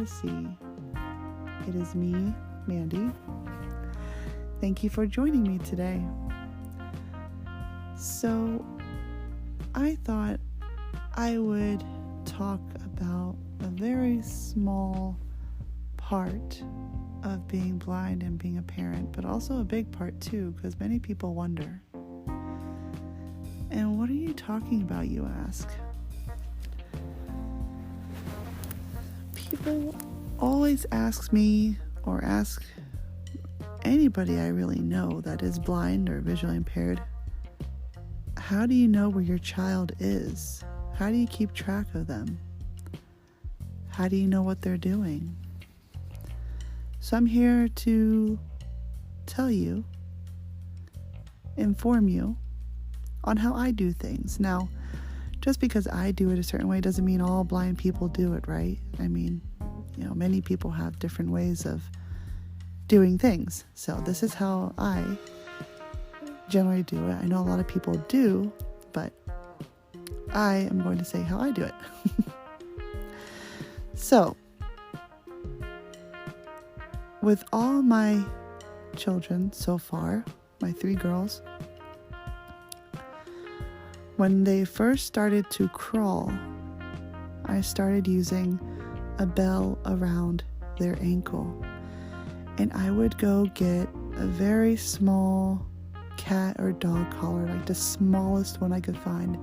see. It is me, Mandy. Thank you for joining me today. So, I thought I would talk about a very small part of being blind and being a parent, but also a big part too, because many people wonder. And what are you talking about, you ask? People always ask me, or ask anybody I really know that is blind or visually impaired, how do you know where your child is? How do you keep track of them? How do you know what they're doing? So I'm here to tell you, inform you on how I do things. Now, just because I do it a certain way doesn't mean all blind people do it, right? I mean, many people have different ways of doing things. So this is how I generally do it. I know a lot of people do, but I am going to say how I do it. So, with all my children so far, my 3 girls, when they first started to crawl, I started using a bell around their ankle. And I would go get a very small cat or dog collar, like the smallest one I could find.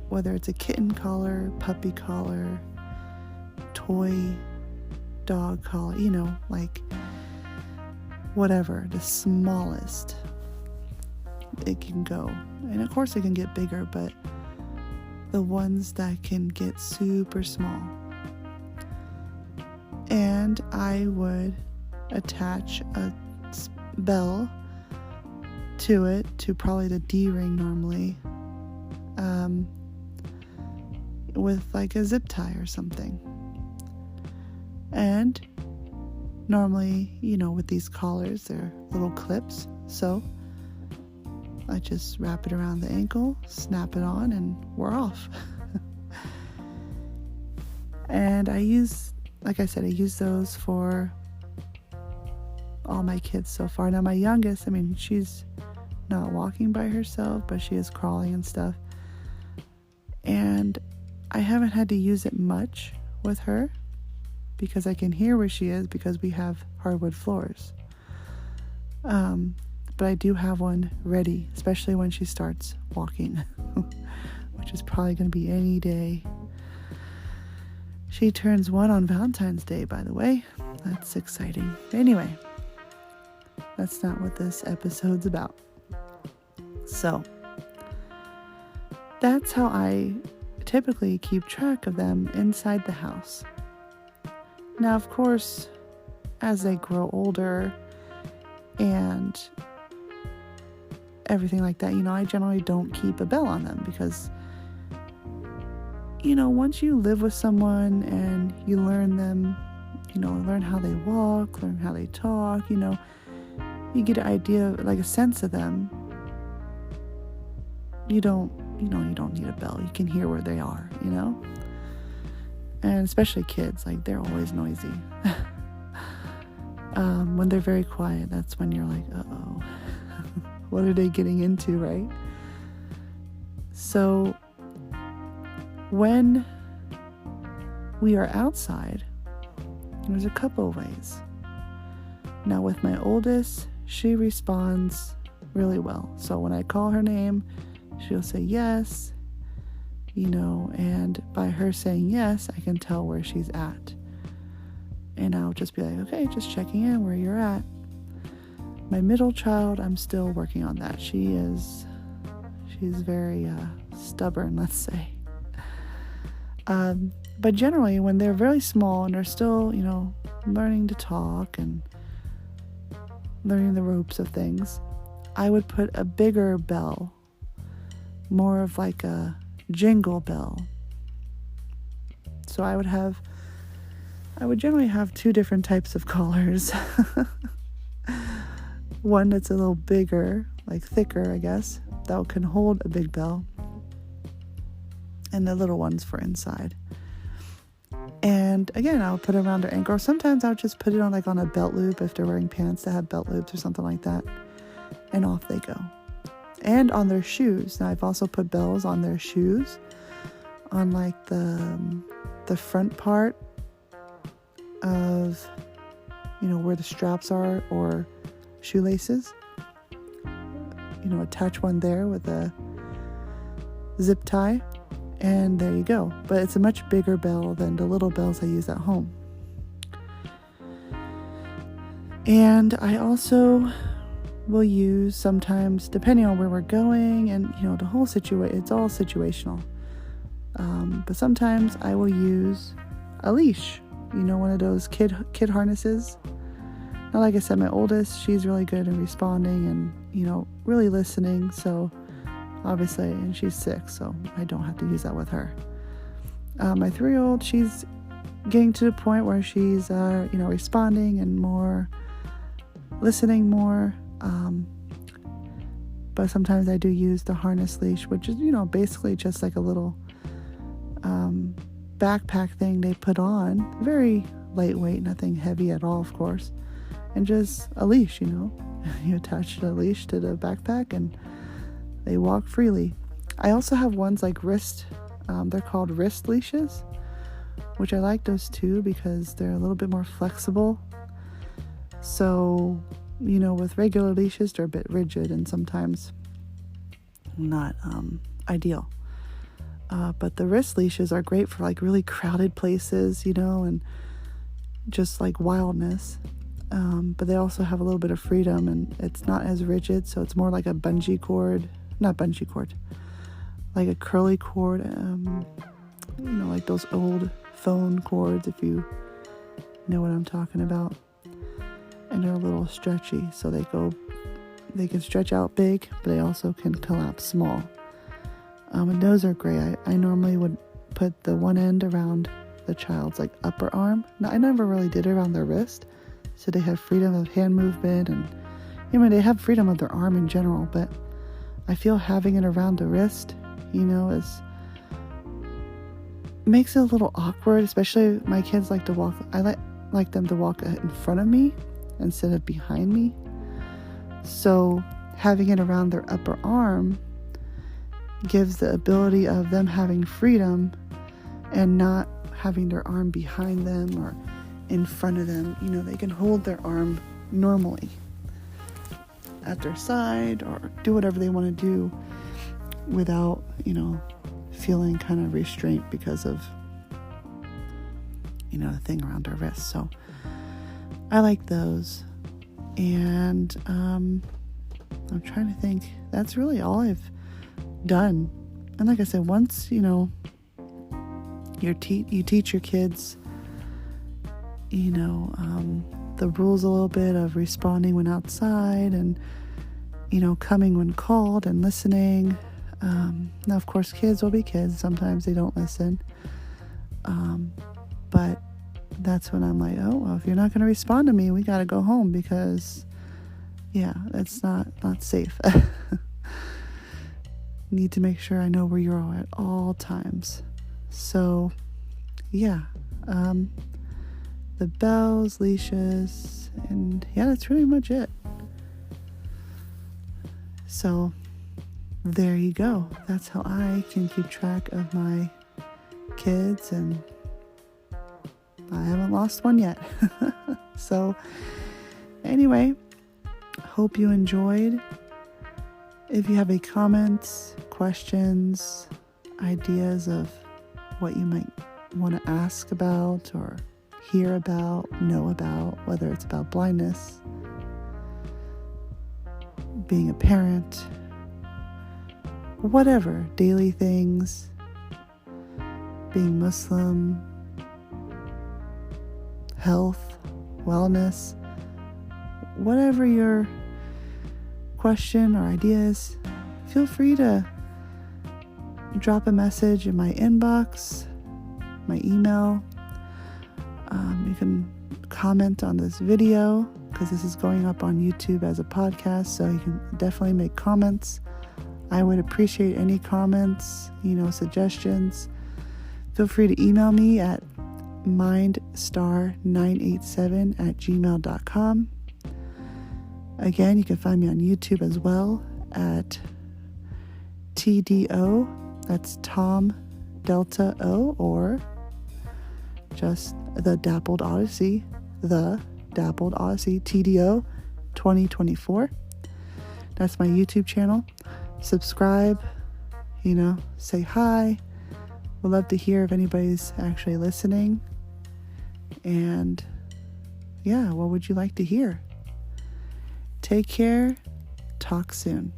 Whether it's a kitten collar, puppy collar, toy dog collar, like whatever, the smallest it can go. And of course it can get bigger, but the ones that can get super small. And I would attach a bell to it, to probably the D-ring normally, with like a zip tie or something. And normally, with these collars, they're little clips, so I just wrap it around the ankle, snap it on, and we're off. And I use those for all my kids so far. Now my youngest, she's not walking by herself, but she is crawling and stuff. And I haven't had to use it much with her because I can hear where she is because we have hardwood floors. But I do have one ready, especially when she starts walking, which is probably going to be any day. She turns 1 on Valentine's Day, by the way. That's exciting. Anyway, that's not what this episode's about. So, that's how I typically keep track of them inside the house. Now, of course, as they grow older and everything like that, I generally don't keep a bell on them because, once you live with someone and you learn them, learn how they walk, learn how they talk, you get an idea, like a sense of them. You don't need a bell. You can hear where they are, And especially kids, like they're always noisy. When they're very quiet, that's when you're like, uh-oh, what are they getting into, right? So when we are outside, there's a couple of ways. Now with my oldest, she responds really well. So when I call her name, she'll say yes, and by her saying yes, I can tell where she's at. And I'll just be like, okay, just checking in where you're at. My middle child, I'm still working on that. She's very stubborn, let's say. But generally, when they're very small and they're still, learning to talk and learning the ropes of things, I would put a bigger bell, more of like a jingle bell. So I would generally have 2 different types of collars. One that's a little bigger, like thicker, I guess, that can hold a big bell. And the little ones for inside. And And again, I'll put it around their ankle. Or sometimes I'll just put it on on a belt loop if they're wearing pants that have belt loops or something like that. And off they go. And on their shoes. Now I've also put bells on their shoes, on the front part of, where the straps are, or shoelaces. Attach one there with a zip tie, and there you go. But it's a much bigger bell than the little bells I use at home. And I also will use sometimes, depending on where we're going, and the whole situation, it's all situational. But sometimes I will use a leash, one of those kid harnesses. Now, like I said, my oldest, she's really good in responding and, really listening. So obviously, and she's 6, so I don't have to use that with her. My 3-year-old, she's getting to the point where she's, responding and more, listening more. But sometimes I do use the harness leash, which is, basically just like a little backpack thing they put on. Very lightweight, nothing heavy at all, of course. And just a leash, you attach the leash to the backpack and they walk freely. I also have ones like wrist, they're called wrist leashes, which I like those too because they're a little bit more flexible. So, with regular leashes, they're a bit rigid and sometimes not ideal. But the wrist leashes are great for really crowded places, and just wildness. But they also have a little bit of freedom, and it's not as rigid, so it's more like a bungee cord, like a curly cord, like those old phone cords, if you know what I'm talking about. And they're a little stretchy, so they can stretch out big, but they also can collapse small. And those are great. I normally would put the one end around the child's upper arm. Now, I never really did it around their wrist, so they have freedom of hand movement, and they have freedom of their arm in general, but I feel having it around the wrist, makes it a little awkward, especially my kids like to walk. I like them to walk in front of me instead of behind me. So having it around their upper arm gives the ability of them having freedom and not having their arm behind them or in front of them. They can hold their arm normally at their side or do whatever they want to do without, feeling kind of restraint because of, the thing around their wrist. So I like those. And I'm trying to think. That's really all I've done. And like I said, once you teach your kids the rules a little bit of responding when outside and coming when called and listening. Now of course kids will be kids, sometimes they don't listen, but that's when I'm like, oh well, if you're not going to respond to me, we got to go home because that's not safe. Need to make sure I know where you are at all times. So the bells, leashes, and that's pretty much it. So there you go. That's how I can keep track of my kids, and I haven't lost one yet. So anyway, hope you enjoyed. If you have any comments, questions, ideas of what you might want to ask about or hear about, know about, whether it's about blindness, being a parent, whatever, daily things, being Muslim, health, wellness, whatever your question or ideas, feel free to drop a message in my inbox, my email. You can comment on this video because this is going up on YouTube as a podcast, so you can definitely make comments. I would appreciate any comments, suggestions. Feel free to email me at mindstar987@gmail.com. Again, you can find me on YouTube as well at TDO, that's Tom Delta O, or just The Dappled Odyssey, TDO 2024. That's my YouTube channel. Subscribe, say hi. We'd love to hear if anybody's actually listening. And yeah, what would you like to hear? Take care. Talk soon.